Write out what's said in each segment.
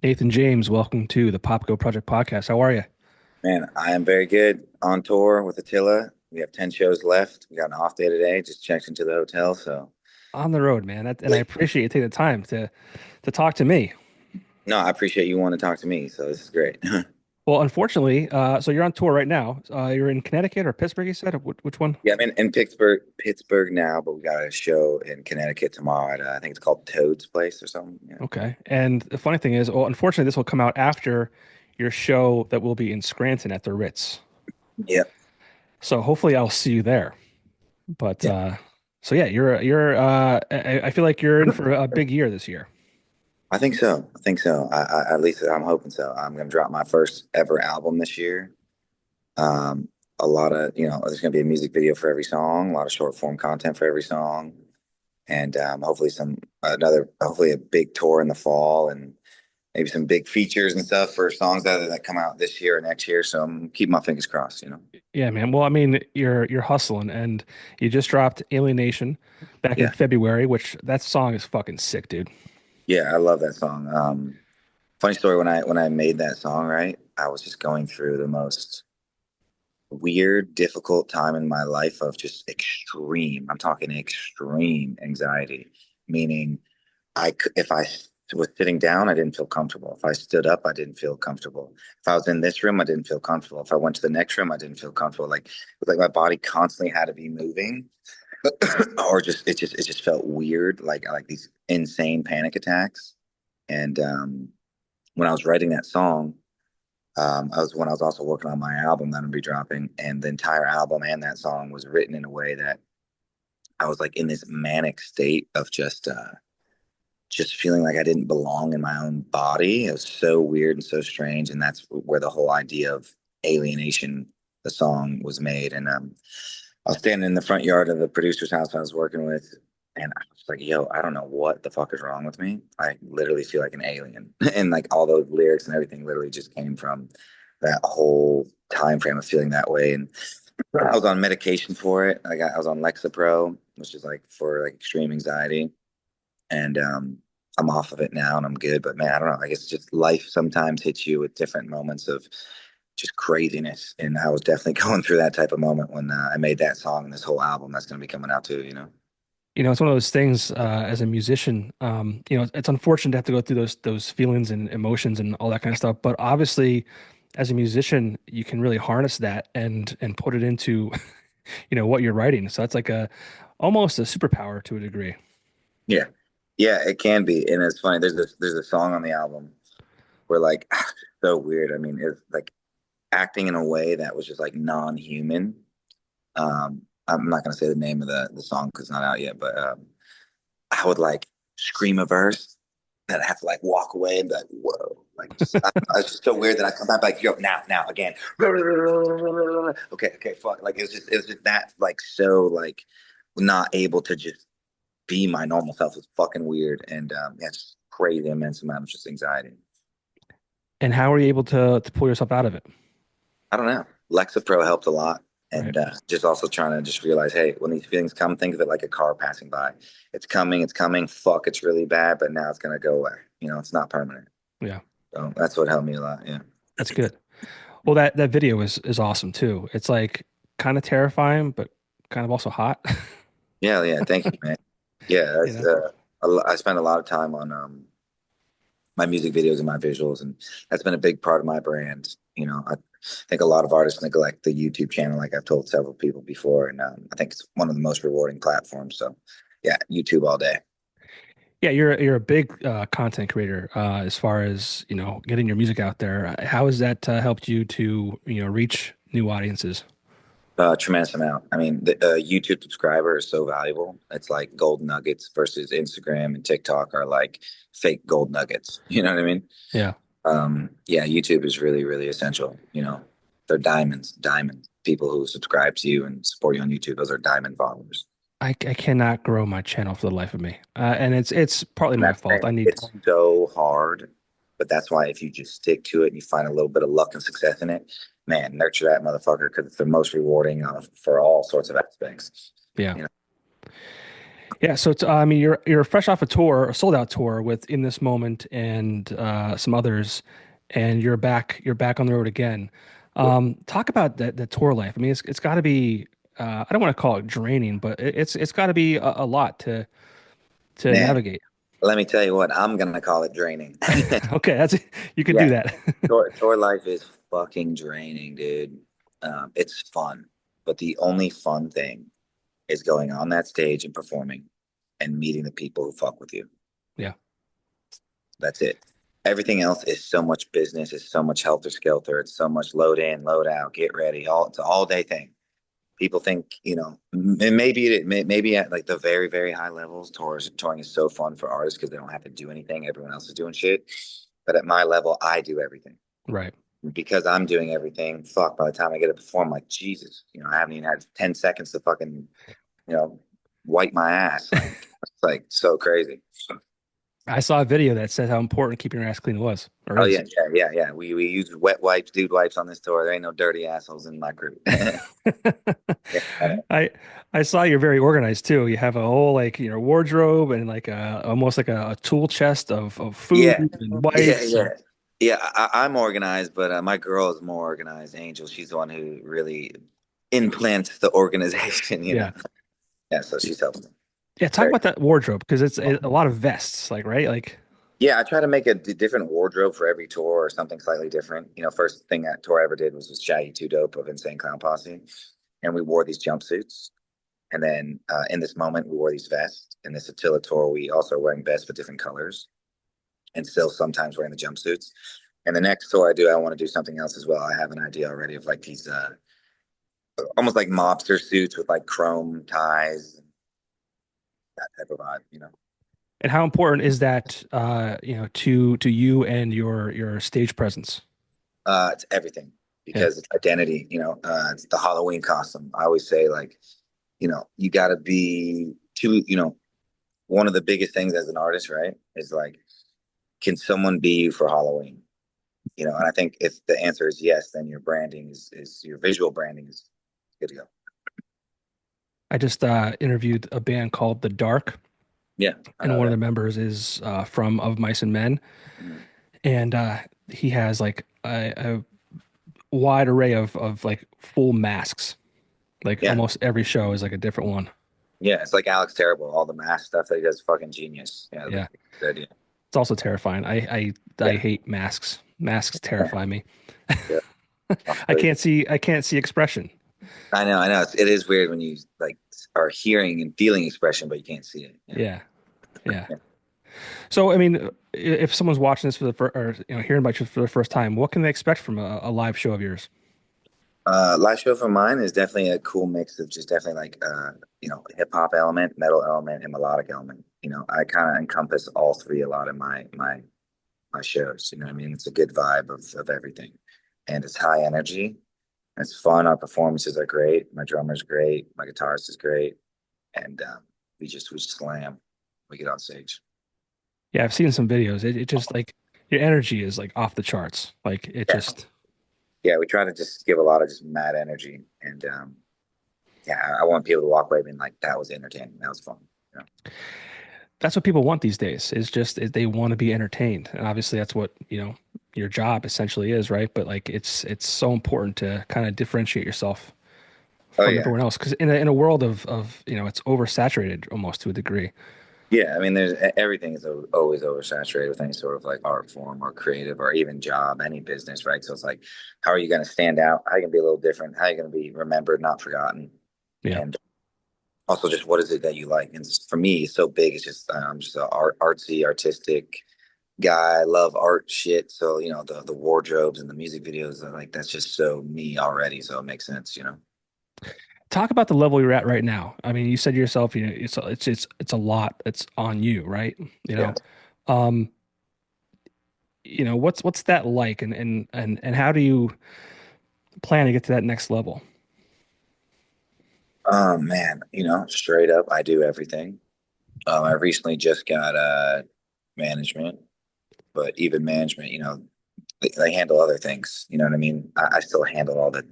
Nathan James, welcome to the Popko Project Podcast. How are you? Man, I am very good. On tour with Attila. We have 10 shows left. We got an off day today. Just checked into the hotel. So, On the road, man. And I appreciate you taking the time to talk to me. no, I appreciate you want to talk to me. So, this is great. Well, unfortunately, so you're on tour right now. You're in Connecticut or Pittsburgh, you said? Which one? Yeah, I'm in Pittsburgh now, but we got a show in Connecticut tomorrow at, I think it's called Toad's Place or something. Yeah. Okay. And the funny thing is, well, unfortunately, this will come out after your show that will be in Scranton at the Ritz. Yeah. So hopefully I'll see you there. But Yeah. so yeah, I feel like you're in for a big year this year. I think so. I think so. At least I'm hoping so. I'm going to drop my first ever album this year. Um, a lot of, there's going to be a music video for every song, a lot of short form content for every song. And hopefully hopefully a big tour in the fall and maybe some big features and stuff for songs that come out this year or next year. So I'm keeping my fingers crossed. Yeah, man. Well, I mean, you're hustling, and you just dropped Alienation back in Yeah, February, which that song is fucking sick, dude. yeah, I love that song. Funny story when I made that song, right? I was just going through the most weird, difficult time in my life of just extreme. I'm talking extreme anxiety, meaning if I was sitting down, I didn't feel comfortable. If I stood up, I didn't feel comfortable. If I was in this room, I didn't feel comfortable. If I went to the next room, I didn't feel comfortable. Like it was like my body constantly had to be moving, or it just felt weird, like these insane panic attacks. And when I was writing that song, I was also working on my album that I'm gonna be dropping, and the entire album and that song was written in a way that I was like in this manic state of just feeling like I didn't belong in my own body. It was so weird and so strange. And that's where the whole idea of Alienation, the song, was made. And I was standing in the front yard of the producer's house I was working with. And I was like, yo, I don't know what the fuck is wrong with me. I literally feel like an alien. And like all those lyrics and everything literally just came from that whole time frame of feeling that way. And I was on medication for it. I was on Lexapro, which is like for like extreme anxiety, and I'm off of it now and I'm good. But man, I don't know. I guess just life sometimes hits you with different moments of just craziness, and I was definitely going through that type of moment when I made that song and this whole album that's going to be coming out too. It's one of those things as a musician. It's unfortunate to have to go through those feelings and emotions and all that kind of stuff. But obviously, as a musician, you can really harness that and put it into what you're writing. So that's like a almost a superpower to a degree. Yeah, yeah, it can be, and it's funny. There's a song on the album where like so weird. I mean, it's like acting in a way that was just like non-human. I'm not gonna say the name of the song because it's not out yet, but I would like scream a verse and I have to like walk away and be like, whoa, like it's just so weird that I come back like, yo, now again. Okay, fuck. Like it was just that like so like not able to just be my normal self. It's fucking weird. And yeah, it's crazy immense amount of just anxiety. And how are you able to pull yourself out of it? I don't know. Lexapro helped a lot. Right. And just also trying to just realize, hey, when these feelings come, think of it like a car passing by. It's coming, it's coming. Fuck, it's really bad, but now it's gonna go away. It's not permanent. Yeah, So that's what helped me a lot. Yeah. that's good. Well, that video is awesome too. It's like kind of terrifying, but kind of also hot. Yeah, yeah. Thank you, man. Yeah, You that's know. I spend a lot of time on my music videos and my visuals, and that's been a big part of my brand. I think a lot of artists neglect the YouTube channel, like I've told several people before, and I think it's one of the most rewarding platforms. So, yeah, YouTube all day. Yeah, you're a big content creator as far as getting your music out there. How has that helped you to reach new audiences? Tremendous amount. I mean, the YouTube subscriber is so valuable. It's like gold nuggets versus Instagram and TikTok are like fake gold nuggets. You know what I mean? Yeah, Yeah, YouTube is really, really essential. They're diamonds, diamonds. People who subscribe to you and support you on YouTube, those are diamond followers. I cannot grow my channel for the life of me, and it's partly And my that's the fault. thing. I need. It's so hard, but that's why if you just stick to it and you find a little bit of luck and success in it, man, nurture that motherfucker because it's the most rewarding for all sorts of aspects. Yeah. You know? Yeah, so it's, I mean, you're fresh off a tour, a sold out tour with In This Moment and some others, and you're back on the road again. Talk about that tour life. I mean, it's got to be I don't want to call it draining, but it's got to be a lot to Man, navigate. let me tell you what, I'm gonna call it draining. Okay, that's you could do Yeah, that. tour life is fucking draining, dude. It's fun, but the only fun thing is going on that stage and performing and meeting the people who fuck with you. Yeah, That's it. Everything else is so much business, it's so much helter skelter, it's so much load in, load out, get ready. It's an all day thing. People think, and maybe at like the very, very high levels, touring is so fun for artists because they don't have to do anything. Everyone else is doing shit. But at my level, I do everything. right. Because I'm doing everything, fuck, by the time I get to perform, like Jesus, I haven't even had 10 seconds to fucking, you know, wipe my ass. Like it's like so crazy. I saw a video that said how important keeping your ass clean was or Oh is. yeah, yeah, yeah, yeah. We use wet wipes, dude wipes on this tour. There ain't no dirty assholes in my crew. Yeah, I I saw you're very organized too. You have a whole like wardrobe and like almost like a tool chest of food yeah, and yeah, wipes yeah. and Yeah, I'm organized, but my girl is more organized. Angel, she's the one who really implants the organization. yeah. Yeah, so she's helping me. Yeah, talk Very about that wardrobe because it's a lot of vests, like right? Like Yeah, I try to make a different wardrobe for every tour or something slightly different. First thing that tour I ever did was Shaggy Two Dope of Insane Clown Posse, and we wore these jumpsuits. And then in this moment, we wore these vests. In this Attila tour, we also are wearing vests with different colors, and still sometimes wearing the jumpsuits. And the next tour I do, I want to do something else as well. I have an idea already of like these almost like mobster suits with like chrome ties, that type of vibe. and how important is that to you and your stage presence? It's everything Yeah. because it's identity. It's the Halloween costume. I always say like, you got to be too. One of the biggest things as an artist, right, is like, can someone be you for Halloween? And I think if the answer is yes, then your branding is your visual branding is good to go. I just interviewed a band called The Dark, Yeah, I and know one of that. the members is from Of Mice and Men, Mhm. and he has like a wide array of like full masks. Like Yeah, almost every show is like a different one. yeah. It's like Alex Terrible, all the math stuff that he does, is fucking genius. Yeah, Yeah. good idea. It's also terrifying. I Yeah, hate masks. Masks yeah, terrify me. yeah. I can't see expression. I know. It is weird when you like are hearing and feeling expression, but you can't see it. Yeah. Yeah. Yeah. Yeah. So I mean, if someone's watching this for the first or hearing about you for the first time, what can they expect from a live show of yours? Live show for mine is definitely a cool mix of just definitely like hip hop element, metal element, and melodic element. I kind of encompass all three a lot in my shows. You know what I mean? It's a good vibe of everything, and it's high energy. It's fun. Our performances are great. My drummer's great. My guitarist is great, and we just slam. We get on stage. Yeah, I've seen some videos. It just like your energy is like off the charts. Like it Yeah, just yeah. We try to just give a lot of just mad energy, and yeah, I want people to walk away being like, "That was entertaining. That was fun." You know? that's what people want these days is just they want to be entertained. And obviously that's what, your job essentially is, right? But like it's so important to kind of differentiate yourself Oh from yeah, everyone else because in a world of it's oversaturated almost to a degree. yeah. I mean, there's everything is always oversaturated with any sort of like art form or creative or even job, any business, right? So it's like, how are you going to stand out? How are you going to be a little different? How are you going to be remembered, not forgotten? Yeah. And also, just what is it that you like? And for me, it's so big. It's just I'm just a artsy, artistic guy. I love art shit. So the wardrobes and the music videos are like that's just so me already. So it makes sense. Talk about the level you're at right now. I mean, you said yourself, it's a lot that's on you, right? You Yeah. know, um, what's that like and how do you plan to get to that next level? Man, straight up, I do everything. I recently just got management, but even management, they handle other things. You know what I mean? I still handle all the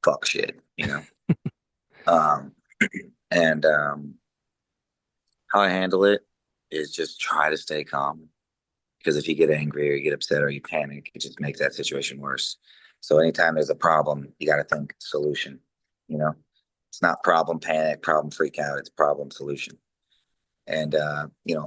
fuck shit. Um, and how I handle it is just try to stay calm. Because if you get angry or you get upset or you panic, it just makes that situation worse. So anytime there's a problem, you got to think solution. You know, it's not problem panic, problem freak out. It's problem solution. And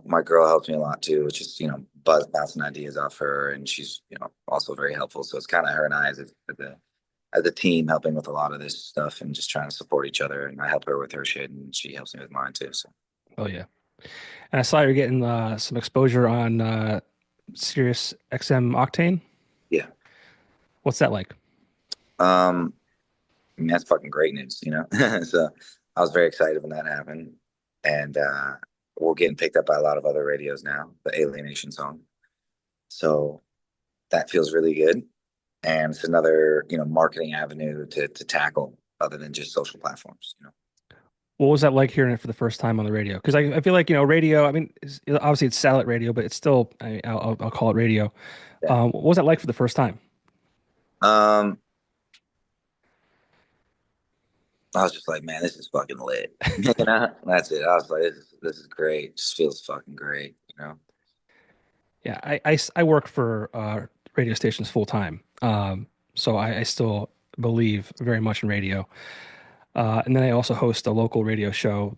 my girl helps me a lot too. It's just bouncing ideas off her, and she's also very helpful. So it's kind of her and I as a team helping with a lot of this stuff and just trying to support each other. And I help her with her shit, and she helps me with mine too. So Oh yeah. And I saw you're getting some exposure on Sirius XM Octane. yeah, What's that like? um, I mean that's fucking great news. So I was very excited when that happened, and we're getting picked up by a lot of other radios now. The Alienation song, so that feels really good, and it's another marketing avenue to tackle other than just social platforms. What was that like hearing it for the first time on the radio? Because I feel like, radio, I mean, obviously it's satellite radio, but it's still, I'll call it radio. Yeah. What was that like for the first time? Um, I was just like, man, this is fucking lit. That's it. I was like, this is great. Just feels fucking great. Yeah, I work for radio stations full time. So I still believe very much in radio. And then I also host a local radio show,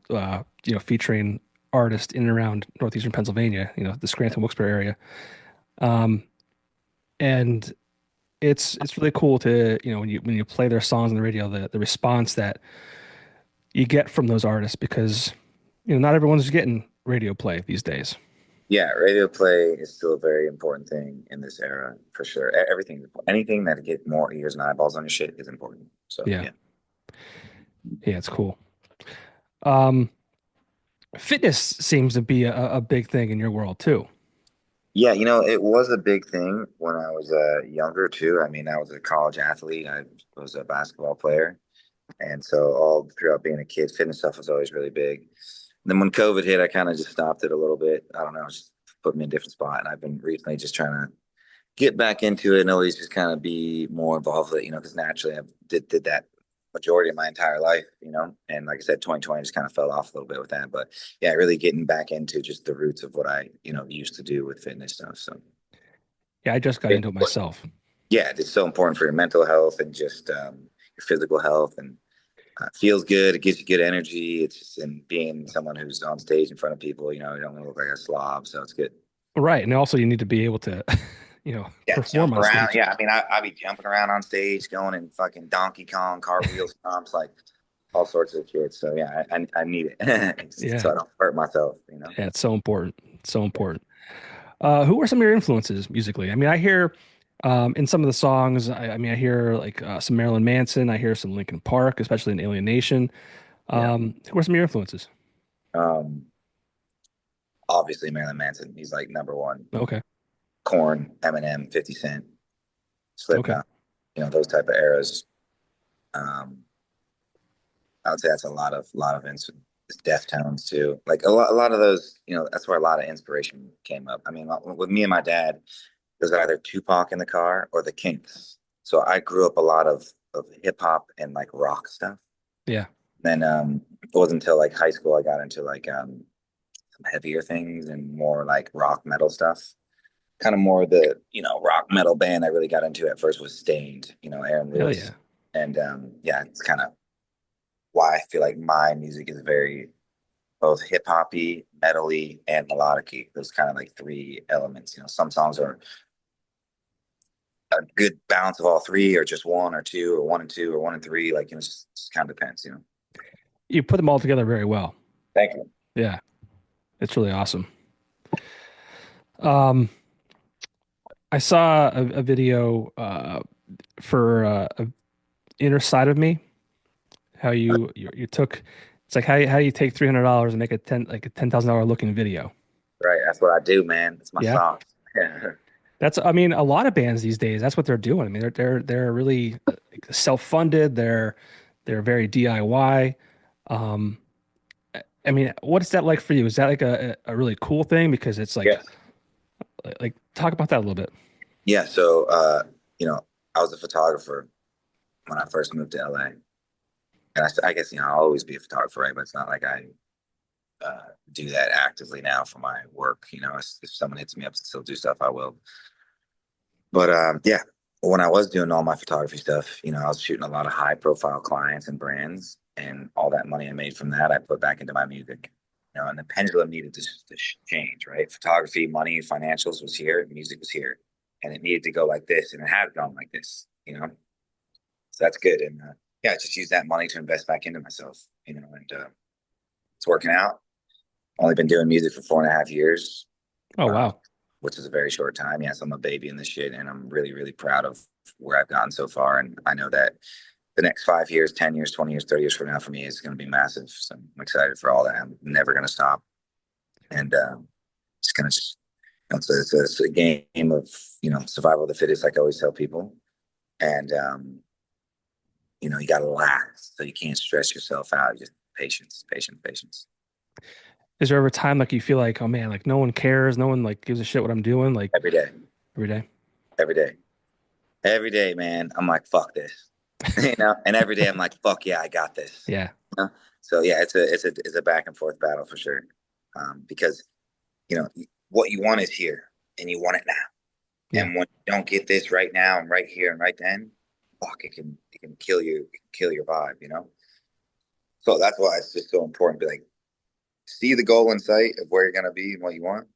featuring artists in and around northeastern Pennsylvania, the Scranton Wilkes-Barre area. Um, and it's really cool to, when you play their songs on the radio, the response that you get from those artists because, not everyone's getting radio play these days. Yeah, radio play is still a very important thing in this era for sure. Everything, anything that get more ears and eyeballs on your shit is important. So Yeah. yeah. Yeah, it's cool. Um, Fitness seems to be a big thing in your world too. Yeah, it was a big thing when I was younger too. I mean, I was a college athlete. I was a basketball player. And so all throughout being a kid, fitness stuff was always really big. And then when COVID hit, I kind of just stopped it a little bit. I don't know, just put me in a different spot. And I've been recently just trying to get back into it and always just kind of be more involved with it, because naturally I did that majority of my entire life. And like I said, 2020 just kind of fell off a little bit with that. But yeah, really getting back into just the roots of what I used to do with fitness stuff. So Yeah, I just got it, into it myself. yeah, it's so important for your mental health and just your physical health and it feels good. It gives you good energy. It's just in being someone who's on stage in front of people, you don't want to look like a slob. So it's good. Right. And also you need to be able to, Yeah, perform jump on around. stage. Yeah, I mean, I be jumping around on stage, going in fucking Donkey Kong, cartwheel stomps, like all sorts of shit. So yeah, I need it Yeah. so I don't hurt myself. Yeah, it's so important. It's so important. Who are some of your influences musically? I mean, I hear in some of the songs, I mean, I hear like some Marilyn Manson, I hear some Linkin Park, especially in Alienation. Yeah. Who are some of your influences? Um, Obviously Marilyn Manson. He's like number one. Okay. Corn, Eminem, 50 Cent, Okay. Slipknot, those type of eras. Um, I would say that's a lot of Deftones too. Like a lot of those, that's where a lot of inspiration came up. I mean, with me and my dad, there's either Tupac in the car or the Kinks. So I grew up a lot of hip hop and like rock stuff. Yeah. Then it wasn't until like high school I got into like some heavier things and more like rock metal stuff. Kind of more the rock metal band I really got into at first was Stained, Aaron Hell Lewis, yeah. and yeah, it's kind of why I feel like my music is very both hip hoppy, metally, and melodic. Those kind of like three elements. Some songs are a good balance of all three, or just one or two, or one and two, or one and three. Like it just kind of depends. You put them all together very well. Thank you. Yeah. It's really awesome. Um, I saw a video for a Inner Side of Me, how you took it's like how you take $300 and make a $10,000 looking video. Right, that's what I do, man. It's my Yeah. song. Yeah, That's, I mean, a lot of bands these days, that's what they're doing. I mean, they're really self-funded. They're very DIY. Um, I mean, what's that like for you? Is that like a really cool thing? Because it's yes, like talk about that a little bit. yeah. So, I was a photographer when I first moved to LA, and I guess I'll always be a photographer, right? But it's not like I do that actively now for my work. If someone hits me up to still do stuff, I will. But yeah, when I was doing all my photography stuff, I was shooting a lot of high profile clients and brands, and all that money I made from that, I put back into my music. And the pendulum needed to change, right? Photography, money, financials was here, and music was here, and it needed to go like this, and it had gone like this. So that's good, and yeah, I just use that money to invest back into myself, and it's working out. Only been doing music for 4.5 years, Oh, uh, wow. which is a very short time. Yes, I'm a baby in this shit, and I'm really, really proud of where I've gotten so far. And I know that the next 5 years, 10 years, 20 years, 30 years from now for me is going to be massive. So I'm excited for all that. I'm never going to stop. And it's going to just, it's a game of, survival of the fittest, like I always tell people. And, you got to last. So you can't stress yourself out. Just patience, patience, patience. Is there ever a time like you feel like, oh man, like no one cares, no one like gives a shit what I'm doing, like Every day, every day? every day, every day, man. I'm like, fuck this. And every day I'm like, fuck yeah, I got this. Yeah. You know? So yeah, it's a back and forth battle for sure. Because you know what you want is here, and you want it now. Yeah. And when you don't get this right now and right here and right then, fuck, it can kill you, it can kill your vibe. So that's why it's just so important to be like, see the goal in sight of where you're gonna be and what you want.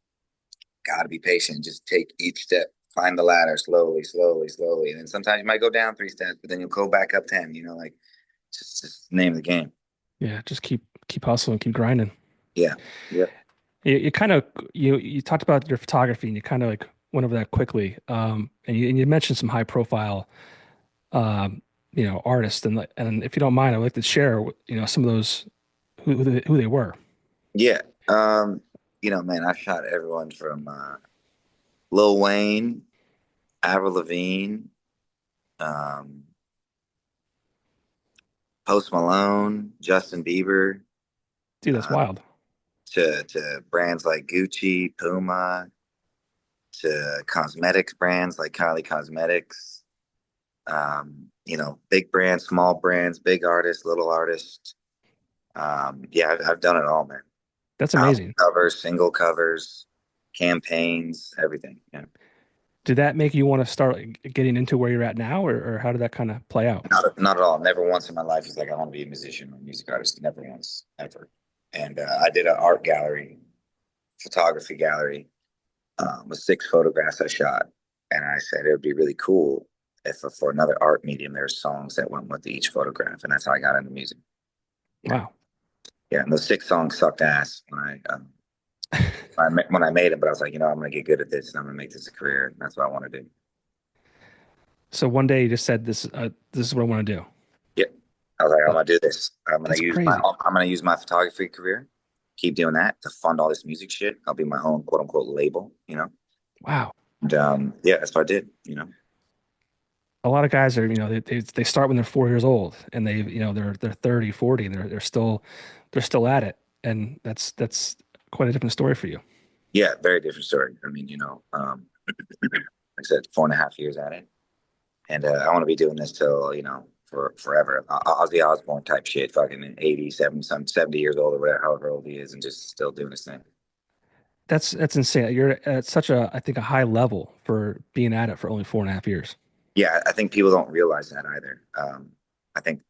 Gotta be patient. Just take each step, climb the ladder slowly, slowly, slowly. And then sometimes you might go down 3 steps, but then you'll go back up 10, like just the name of the game. Yeah. Just keep hustling, keep grinding. Yeah. Yeah. You kind of you talked about your photography and you kind of like went over that quickly. And you mentioned some high profile artists and if you don't mind, I'd like to share some of those who they were. Yeah. Man, I've shot everyone from Lil Wayne, Avril Lavigne, um, Post Malone, Justin Bieber, Dude, that's uh, wild. to brands like Gucci, Puma, to cosmetics brands like Kylie Cosmetics. Big brands, small brands, big artists, little artists. Yeah, I've done it all, man. That's Album amazing. covers, single covers, campaigns, everything. Yeah. Did that make you want to start like, getting into where you're at now, or how did that kind of play out? Not at all. Never once in my life was like I want to be a musician or a music artist. Never once, ever. And I did an art gallery, photography gallery, with 6 photographs I shot, and I said it would be really cool if for another art medium there's songs that went with each photograph, and that's how I got into music. Yeah, Wow. yeah. And those 6 songs sucked ass when I made them, but I was like, I'm gonna get good at this, and I'm gonna make this a career. And that's what I want to do. So one day you just said this is what I want to do. Yep. I was like, I'm That, gonna do this. that's crazy. I'm gonna use my photography career, keep doing that to fund all this music shit. I'll be my own quote unquote label. Wow. And yeah, that's what I did. A lot of guys are, they start when they're 4 years old and they're 30, 40 and they're still at it. And that's quite a different story for you. Yeah, very different story. I mean, like I said, 4.5 years at it, and I want to be doing this till for forever. Ozzy Osbourne type shit, fucking 87, some 70 years old or whatever, however old he is, and just still doing his thing. That's insane. You're at such I think, a high level for being at it for only 4.5 years. Yeah, I think people don't realize that either. I think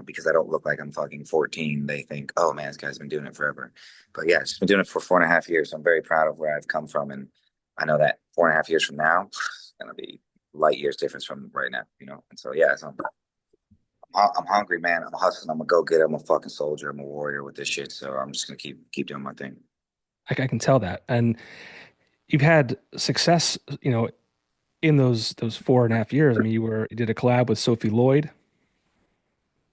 because I don't look like I'm fucking 14, they think, oh man, this guy's been doing it forever. But yeah, it's been doing it for 4.5 years. So I'm very proud of where I've come from, and I know that 4.5 years from now, it's gonna be light years difference from right now. And so yeah, so I'm hungry, man. I'm hustling. I'm a go getter. I'm a fucking soldier. I'm a warrior with this shit. So I'm just gonna keep doing my thing. I can tell that. And you've had success, in those 4.5 years. I mean, you did a collab with Sophie Lloyd,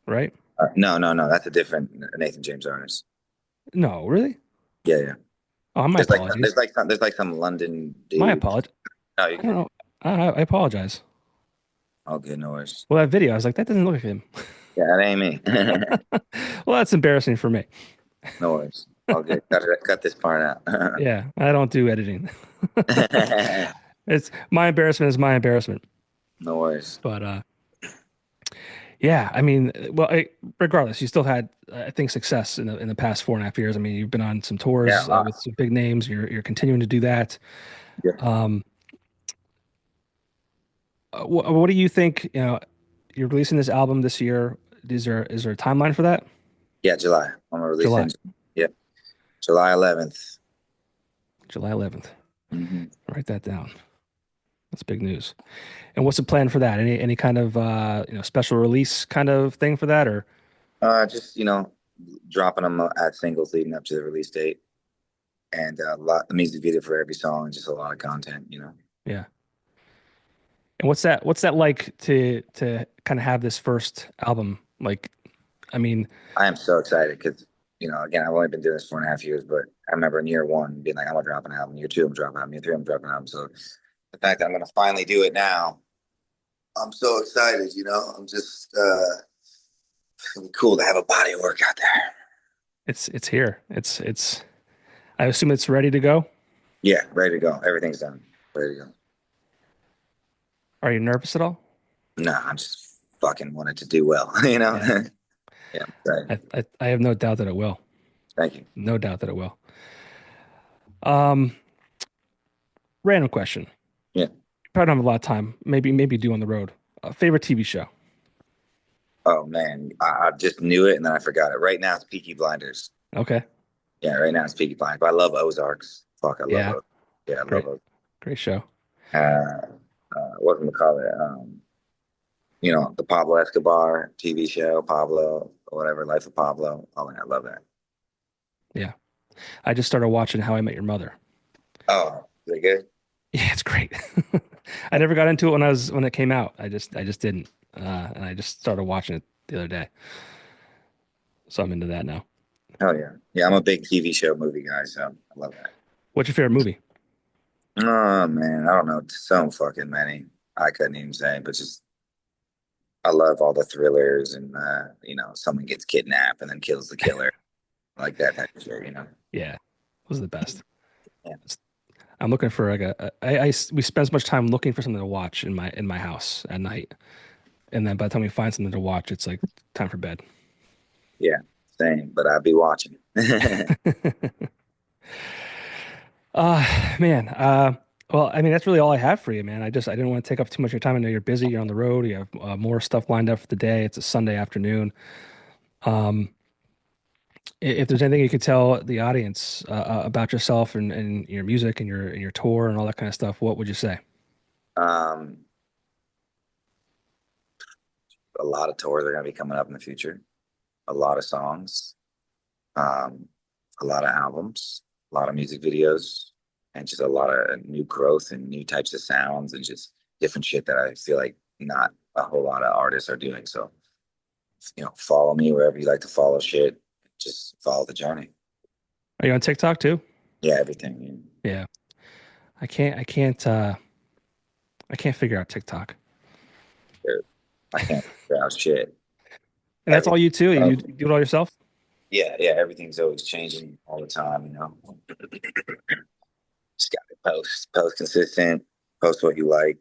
right? No, no, no. That's a different Nathan James artist. No, really? Yeah, yeah. Oh, my There's like apologies. there's like some London My dude. apologies. No, you're I don't good. know. I apologize. All good, no worries. Well, that video, I was like, that doesn't look like him. Yeah, that ain't me. Well, that's embarrassing for me. No worries. All good. Cut this part out. Yeah, I don't do editing. It's my embarrassment is my embarrassment. No worries. But Yeah, I mean, well, regardless, you still had, I think, success in the past 4.5 years. I mean, you've been on some Yeah, tours with some big names. You're continuing to do that. yeah, Um, what do you think? You know, you're releasing this album this year. Is there a timeline for that? yeah. July. I'm gonna release it July, in, yeah, July 11th. July 11th. Hmm. Write that down. That's big news. And what's the plan for that? Any kind of special release kind of thing for that, or Just dropping them at singles leading up to the release date, and a lot the music video for every song, and just a lot of content. yeah? And what's that like to kind of have this first album? Like, I mean, I am so excited because again, I've only been doing this 4.5 years, but I remember in year one being like, I'm gonna drop an album. Year two, I'm dropping an album. Year three, I'm dropping an album. So the fact that I'm gonna finally do it now, I'm so excited. I'm just it's gonna be cool to have a body of work out there. it's here. It's. I assume it's ready to go. Yeah, ready to go. Everything's done. Ready to go. Are you nervous at all? No, I'm just fucking wanted to do well. Yeah, Yeah, right. I have no doubt that it will. Thank you. No doubt that it will. Um, Random question. Yeah. Probably don't have a lot of time. Maybe do on the road. Favorite TV show? Oh man, I just knew it and then I forgot it. Right now it's Peaky Blinders. Okay. Yeah, right now it's Peaky Blinders. But I love Ozarks. Fuck, I love Yeah. Ozarks. Yeah, I love Great. Ozarks. Great show. What can we call it? The Pablo Escobar TV show, Pablo or whatever, Life of Pablo. Oh man, I love that. Yeah. I just started watching How I Met Your Mother. Oh, is it good? Yeah, it's great. I never got into it when it came out. I just didn't. And I just started watching it the other day. So I'm into that now. Hell yeah. Yeah, I'm a big TV show movie guy, so I love that. What's your favorite movie? Oh man, I don't know. So fucking many. I couldn't even say, but just I love all the thrillers and someone gets kidnapped and then kills the killer. Like that type of shit. Yeah, those are the best. Yeah. I'm looking for like we spend so much time looking for something to watch in my house at night, and then by the time we find something to watch, it's like time for bed. Yeah. Same, but I'd be watching. Man. Well, I mean, that's really all I have for you, man. I didn't want to take up too much of your time. I know you're busy. You're on the road. You have more stuff lined up for the day. It's a Sunday afternoon. Um, if there's anything you could tell the audience about yourself and your music and your tour and all that kind of stuff, what would you say? Um, a lot of tours are gonna be coming up in the future. A lot of songs, um, a lot of albums, a lot of music videos, and just a lot of new growth and new types of sounds and just different shit that I feel like not a whole lot of artists are doing. So, follow me wherever you like to follow shit. Just follow the journey. Are you on TikTok too? Yeah, everything. Yeah. I can't figure out TikTok. Yeah. I can't figure out shit. And that's all Everything. you too? You do it all yourself? Yeah, yeah, everything's always changing all the time. Just gotta post consistent, post what you like,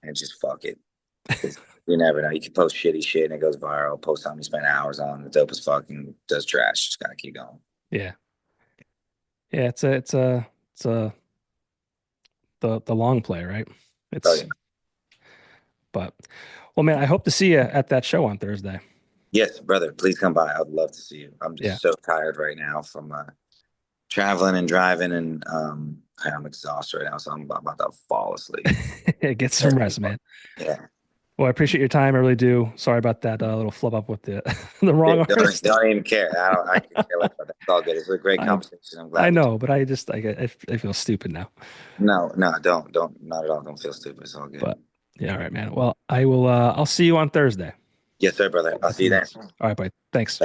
and just fuck it. 'Cause you never know. You can post shitty shit and it goes viral. Post something you spend hours on, the dope as fuck and does trash. Just gotta keep going. Yeah. Yeah, it's a the long play, right? Oh yeah. It's but well, man, I hope to see you at that show on Thursday. Yes, brother, please come by. I'd love to see you. I'm Yeah. just so tired right now from traveling and driving and I'm exhausted right now, so I'm about to fall asleep. Get some rest, man. Yeah. Well, I appreciate your time. I really do. Sorry about that little flub up with the the Yeah, wrong artist. don't even care. I can care less about that. It's all good. It's a great I conversation. I'm I glad we know, but I feel stupid now. No, don't, not at all. Don't feel stupid. It's all good. But yeah, all right, man. Well, I'll see you on Thursday Yes, sir, brother. I'll at see the you then. release. All right, bye. Thanks.